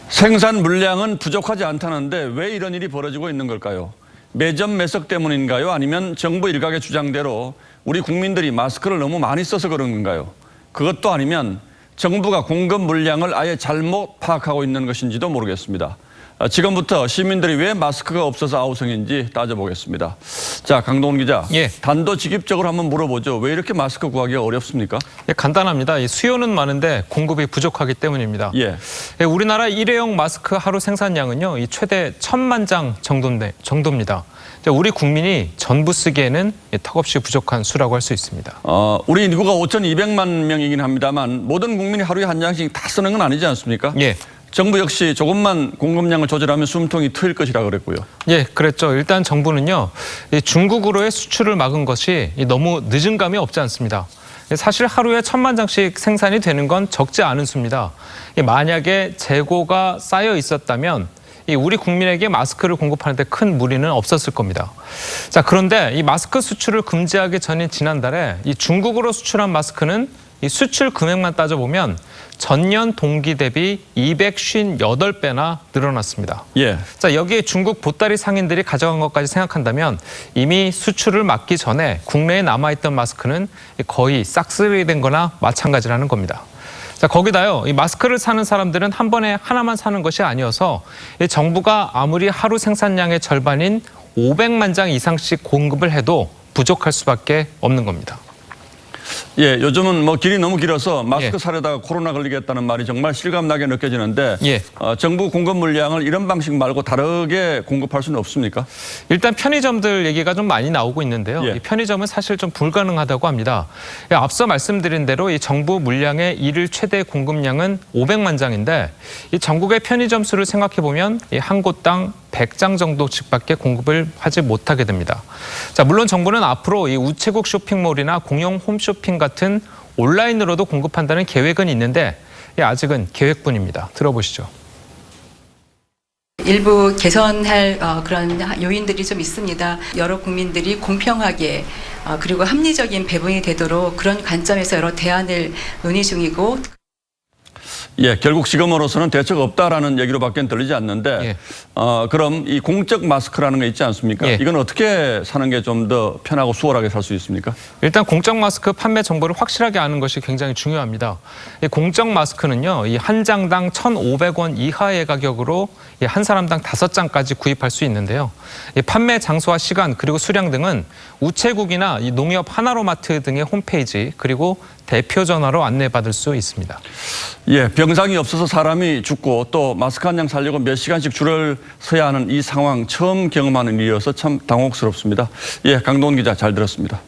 생산 물량은 부족하지 않다는데 왜 이런 일이 벌어지고 있는 걸까요? 매점 매석 때문인가요? 아니면 정부 일각의 주장대로 우리 국민들이 마스크를 너무 많이 써서 그런 건가요? 그것도 아니면 정부가 공급 물량을 아예 잘못 파악하고 있는 것인지도 모르겠습니다. 지금부터 시민들이 왜 마스크가 없어서 아우성인지 따져보겠습니다. 자, 강동원 기자. 예. 단도직입적으로 한번 물어보죠. 왜 이렇게 마스크 구하기가 어렵습니까? 예, 간단합니다. 이 수요는 많은데 공급이 부족하기 때문입니다. 예. 우리나라 일회용 마스크 하루 생산량은요, 이 최대 1,000만 장 정도입니다. 우리 국민이 전부 쓰기에는 턱없이 부족한 수라고 할 수 있습니다. 우리 인구가 5,200만 명이긴 합니다만 모든 국민이 하루에 한 장씩 다 쓰는 건 아니지 않습니까? 예. 정부 역시 조금만 공급량을 조절하면 숨통이 트일 것이라 그랬고요. 예, 그랬죠. 일단 정부는요, 중국으로의 수출을 막은 것이 너무 늦은 감이 없지 않습니다. 사실 하루에 1,000만 장씩 생산이 되는 건 적지 않은 수입니다. 만약에 재고가 쌓여 있었다면 우리 국민에게 마스크를 공급하는 데 큰 무리는 없었을 겁니다. 자, 그런데 이 마스크 수출을 금지하기 전인 지난달에 이 중국으로 수출한 마스크는 이 수출 금액만 따져보면 전년 동기 대비 258배나 늘어났습니다. 예. 자, 여기에 중국 보따리 상인들이 가져간 것까지 생각한다면 이미 수출을 막기 전에 국내에 남아있던 마스크는 거의 싹쓸이된 거나 마찬가지라는 겁니다. 자, 거기다요, 이 마스크를 사는 사람들은 한 번에 하나만 사는 것이 아니어서 정부가 아무리 하루 생산량의 절반인 500만 장 이상씩 공급을 해도 부족할 수밖에 없는 겁니다. 예, 요즘은 뭐 길이 너무 길어서 마스크 예. 사려다가 코로나 걸리겠다는 말이 정말 실감나게 느껴지는데 예. 정부 공급 물량을 이런 방식 말고 다르게 공급할 수는 없습니까? 일단 편의점들 얘기가 좀 많이 나오고 있는데요. 예. 이 편의점은 사실 좀 불가능하다고 합니다. 앞서 말씀드린 대로 이 정부 물량의 일일 최대 공급량은 500만 장인데 이 전국의 편의점 수를 생각해 보면 한 곳당 100장 정도씩밖에 공급을 하지 못하게 됩니다. 자, 물론 정부는 앞으로 이 우체국 쇼핑몰이나 공용 홈쇼핑 같은 온라인으로도 공급한다는 계획은 있는데 아직은 계획뿐입니다. 들어보시죠. 일부 개선할 그런 요인들이 좀 있습니다. 여러 국민들이 공평하게 그리고 합리적인 배분이 되도록 그런 관점에서 여러 대안을 논의 중이고. 예, 결국 지금으로서는 대책 없다라는 얘기로밖에 들리지 않는데 예. 그럼 이 공적 마스크라는 게 있지 않습니까? 예. 이건 어떻게 사는 게 좀 더 편하고 수월하게 살 수 있습니까? 일단 공적 마스크 판매 정보를 확실하게 아는 것이 굉장히 중요합니다. 이 공적 마스크는요, 이 한 장당 1,500원 이하의 가격으로 한 사람당 5장까지 구입할 수 있는데요. 이 판매 장소와 시간 그리고 수량 등은 우체국이나 이 농협 하나로마트 등의 홈페이지 그리고 대표 전화로 안내받을 수 있습니다. 예, 병상이 없어서 사람이 죽고 또 마스크 한 장 사려고 몇 시간씩 줄을 서야 하는 이 상황 처음 경험하는 일이어서 참 당혹스럽습니다. 예, 강동원 기자 잘 들었습니다.